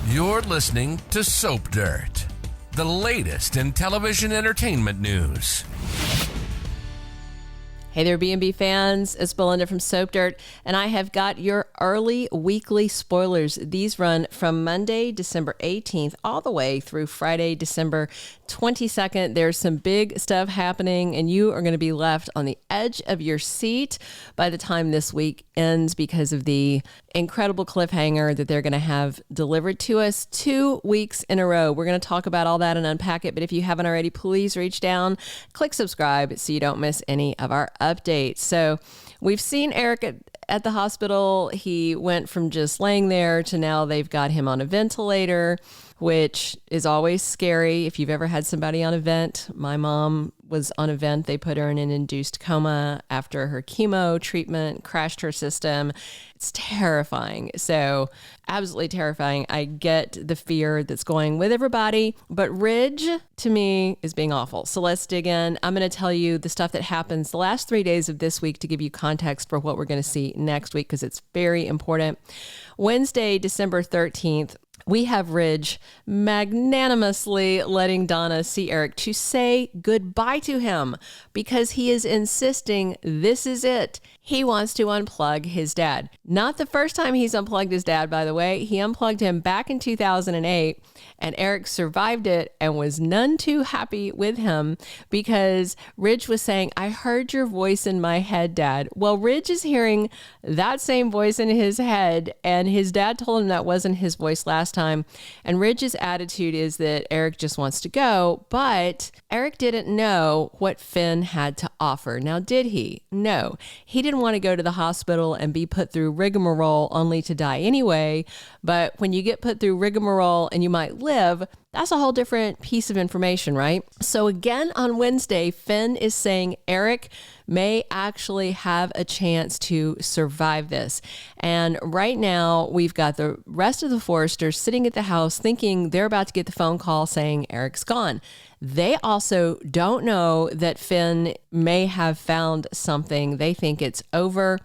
You're listening to Soap Dirt, the latest in television entertainment news. Hey there, B&B fans. It's Belinda from Soap Dirt, and I have got your early weekly spoilers. These run from Monday, December 18th, all the way through Friday, December 22nd. There's some big stuff happening, and you are going to be left on the edge of your seat by the time this week ends because of the incredible cliffhanger that they're going to have delivered to us 2 weeks in a row. We're going to talk about all that and unpack it, but if you haven't already, please reach down, click subscribe so you don't miss any of our updates. So we've seen Eric at the hospital. He went from just laying there to now they've got him on a ventilator, which is always scary. If you've ever had somebody on a vent, my mom was on a vent. They put her in an induced coma after her chemo treatment crashed her system. It's terrifying. So absolutely terrifying. I get the fear that's going with everybody, but Ridge to me is being awful. So let's dig in. I'm going to tell you the stuff that happens the last 3 days of this week to give you context for what we're going to see next week, because it's very important. Wednesday, December 13th, we have Ridge magnanimously letting Donna see Eric to say goodbye to him because he is insisting this is it. He wants to unplug his dad. Not the first time he's unplugged his dad, by the way. He unplugged him back in 2008, and Eric survived it and was none too happy with him because Ridge was saying, "I heard your voice in my head, Dad." Well, Ridge is hearing that same voice in his head, and his dad told him that wasn't his voice last time. And Ridge's attitude is that Eric just wants to go, but Eric didn't know what Finn had to offer. Now, did he? No. He didn't want to go to the hospital and be put through rigmarole only to die anyway. But when you get put through rigmarole and you might live, that's a whole different piece of information, right? So again, on Wednesday, Finn is saying Eric may actually have a chance to survive this. And right now, we've got the rest of the Forresters sitting at the house thinking they're about to get the phone call saying Eric's gone. They also don't know that Finn may have found something. They think it's over.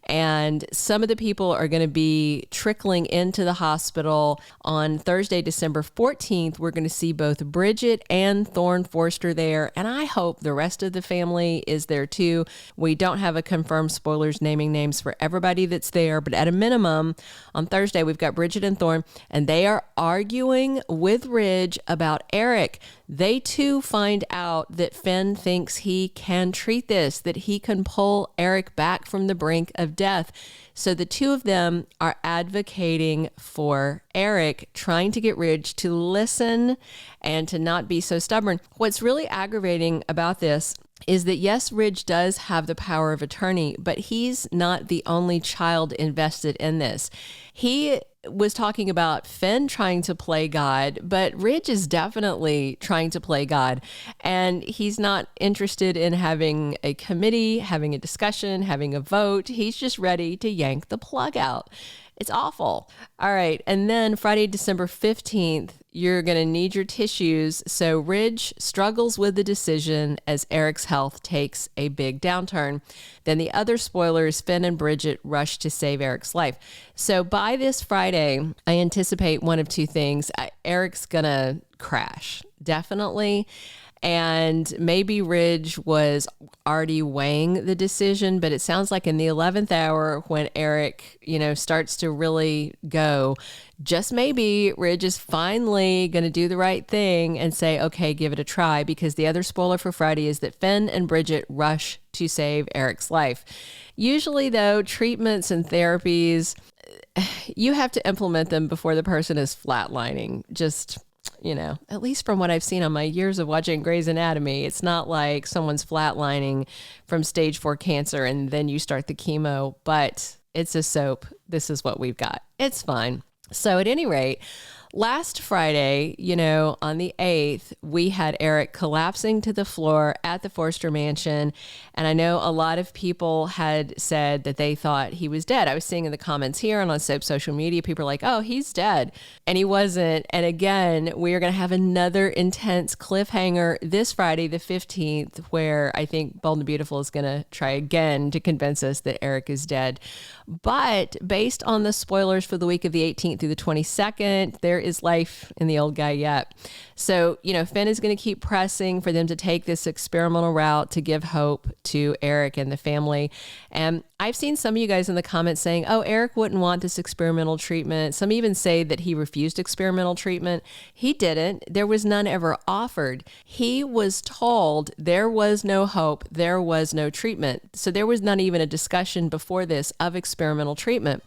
And some of the people are going to be trickling into the hospital on Thursday, December 14th. We're going to see both Bridget and Thorsten Forrester there. And I hope the rest of the family is there too. We don't have a confirmed spoilers naming names for everybody that's there. But at a minimum, on Thursday, we've got Bridget and Thorsten, and they are arguing with Ridge about Eric. They too find out that Finn thinks he can treat this, that he can pull Eric back from the brink of death. So the two of them are advocating for Eric, trying to get Ridge to listen and to not be so stubborn. What's really aggravating about this is that yes, Ridge does have the power of attorney, but he's not the only child invested in this. He was talking about Finn trying to play God, but Ridge is definitely trying to play God. And he's not interested in having a committee, having a discussion, having a vote. He's just ready to yank the plug out. It's awful. All right. And then Friday, December 15th, you're going to need your tissues. So Ridge struggles with the decision as Eric's health takes a big downturn. Then the other spoilers, Finn and Bridget rush to save Eric's life. So by this Friday, I anticipate one of two things. Eric's going to crash, definitely. And maybe Ridge was already weighing the decision, but it sounds like in the 11th hour when Eric, starts to really go, just maybe Ridge is finally going to do the right thing and say, okay, give it a try. Because the other spoiler for Friday is that Finn and Bridget rush to save Eric's life. Usually though, treatments and therapies, you have to implement them before the person is flatlining. Just, at least from what I've seen on my years of watching Grey's Anatomy, it's not like someone's flatlining from stage 4 cancer and then you start the chemo, but it's a soap. This is what we've got. It's fine. So at any rate, last Friday, on the 8th, we had Eric collapsing to the floor at the Forrester mansion. And I know a lot of people had said that they thought he was dead. I was seeing in the comments here and on Soap social media, people are like, oh, he's dead. And he wasn't. And again, we are going to have another intense cliffhanger this Friday, the 15th, where I think Bold and Beautiful is going to try again to convince us that Eric is dead. But based on the spoilers for the week of the 18th through the 22nd, there is life in the old guy yet. So, Finn is going to keep pressing for them to take this experimental route to give hope to Eric and the family. And I've seen some of you guys in the comments saying, oh, Eric wouldn't want this experimental treatment. Some even say that he refused experimental treatment. He didn't. There was none ever offered. He was told there was no hope. There was no treatment. So there was not even a discussion before this of experimental treatment.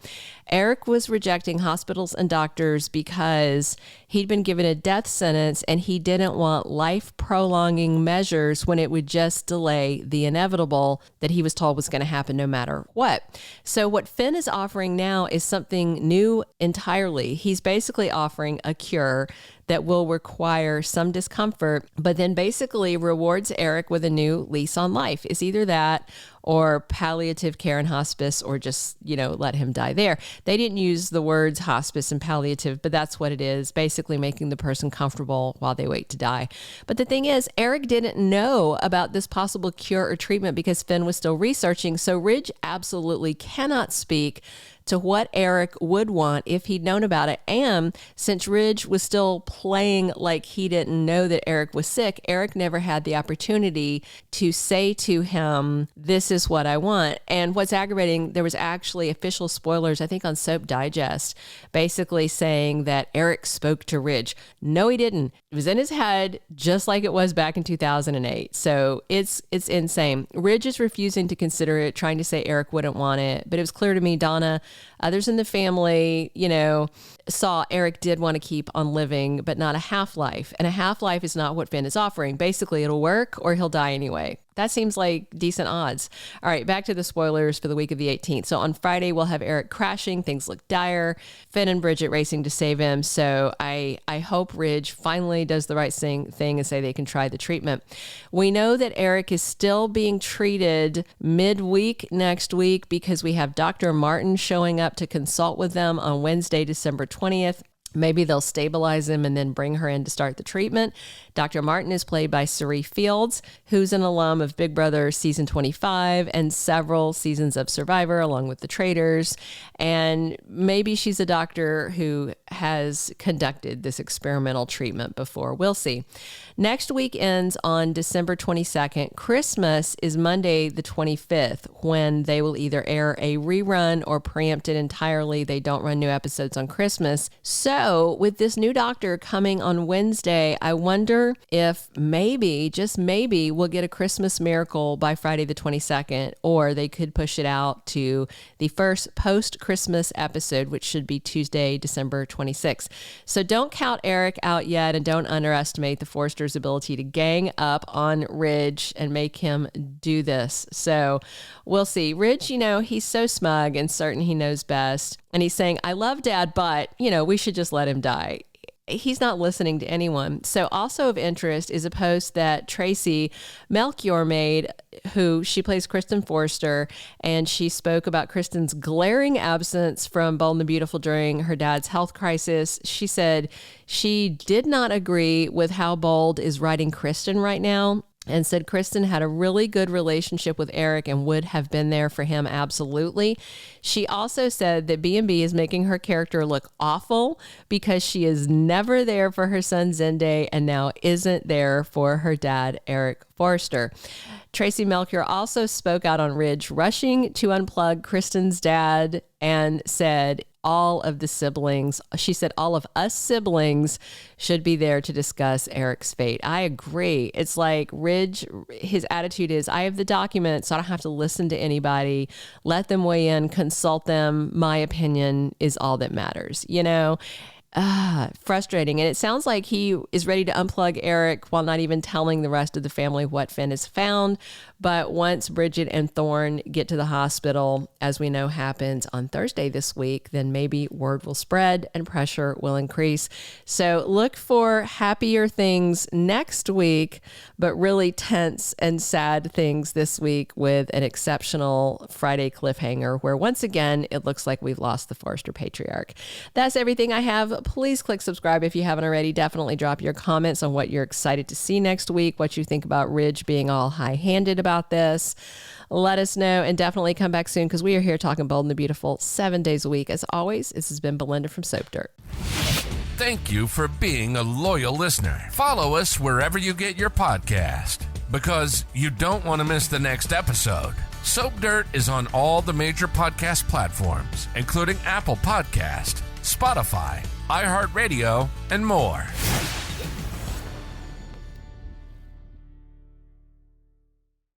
Eric was rejecting hospitals and doctors because he'd been given a death sentence and he didn't want life-prolonging measures when it would just delay the inevitable that he was told was going to happen no matter what. So what Finn is offering now is something new entirely. He's basically offering a cure that will require some discomfort, but then basically rewards Eric with a new lease on life. It's either that or palliative care and hospice, or just, let him die there. They didn't use the words hospice and palliative, but that's what it is, basically making the person comfortable while they wait to die. But the thing is, Eric didn't know about this possible cure or treatment because Finn was still researching, so Ridge absolutely cannot speak to what Eric would want if he'd known about it. And since Ridge was still playing like he didn't know that Eric was sick, Eric never had the opportunity to say to him, this is what I want. And what's aggravating, there was actually official spoilers, I think on Soap Digest, basically saying that Eric spoke to Ridge. No, he didn't. It was in his head, just like it was back in 2008. So it's insane. Ridge is refusing to consider it, trying to say Eric wouldn't want it. But it was clear to me, Donna, others in the family, saw Eric did want to keep on living, but not a half-life. And a half-life is not what Finn is offering. Basically, it'll work or he'll die anyway. That seems like decent odds. All right, back to the spoilers for the week of the 18th. So on Friday, we'll have Eric crashing. Things look dire. Finn and Bridget racing to save him. So I hope Ridge finally does the right thing and say they can try the treatment. We know that Eric is still being treated midweek next week because we have Doctor Martin showing up to consult with them on Wednesday, December 20th. Maybe they'll stabilize him and then bring her in to start the treatment. Dr. Martin is played by Cirie Fields, who's an alum of Big Brother season 25 and several seasons of Survivor, along with The Traitors. And maybe she's a doctor who has conducted this experimental treatment before. We'll see. Next week ends on December 22nd. Christmas is Monday the 25th, when they will either air a rerun or preempt it entirely. They don't run new episodes on Christmas. So with this new doctor coming on Wednesday, I wonder if maybe, just maybe, we'll get a Christmas miracle by Friday the 22nd, or they could push it out to the first post-Christmas episode, which should be Tuesday, December 26th. So don't count Eric out yet, and don't underestimate the Forrester's ability to gang up on Ridge and make him do this. So we'll see. Ridge, he's so smug and certain he knows best. And he's saying, I love Dad, but, we should just let him die. He's not listening to anyone. So also of interest is a post that Tracy Melchior made, who she plays Kristen Forrester, and she spoke about Kristen's glaring absence from Bold and the Beautiful during her dad's health crisis. She said she did not agree with how Bold is writing Kristen right now, and said Kristen had a really good relationship with Eric and would have been there for him, absolutely. She also said that B&B is making her character look awful because she is never there for her son Zende and now isn't there for her dad, Eric Forrester. Tracy Melchior also spoke out on Ridge rushing to unplug Kristen's dad and said all of the siblings, she said all of us siblings should be there to discuss Eric's fate. I agree. It's like Ridge, his attitude is, I have the documents, so I don't have to listen to anybody. Let them weigh in, consult them. My opinion is all that matters, frustrating. And it sounds like he is ready to unplug Eric while not even telling the rest of the family what Finn has found. But once Bridget and Thorne get to the hospital, as we know happens on Thursday this week, then maybe word will spread and pressure will increase. So look for happier things next week, but really tense and sad things this week with an exceptional Friday cliffhanger where once again, it looks like we've lost the Forrester patriarch. That's everything I have. Please click subscribe if you haven't already. Definitely drop your comments on what you're excited to see next week, what you think about Ridge being all high-handed about this. Let us know, and definitely come back soon because we are here talking Bold and the Beautiful 7 days a week. As always, this has been Belinda from Soap Dirt. Thank you for being a loyal listener. Follow us wherever you get your podcast, because you don't want to miss the next episode. Soap Dirt is on all the major podcast platforms, including Apple Podcast, Spotify, iHeartRadio, and more.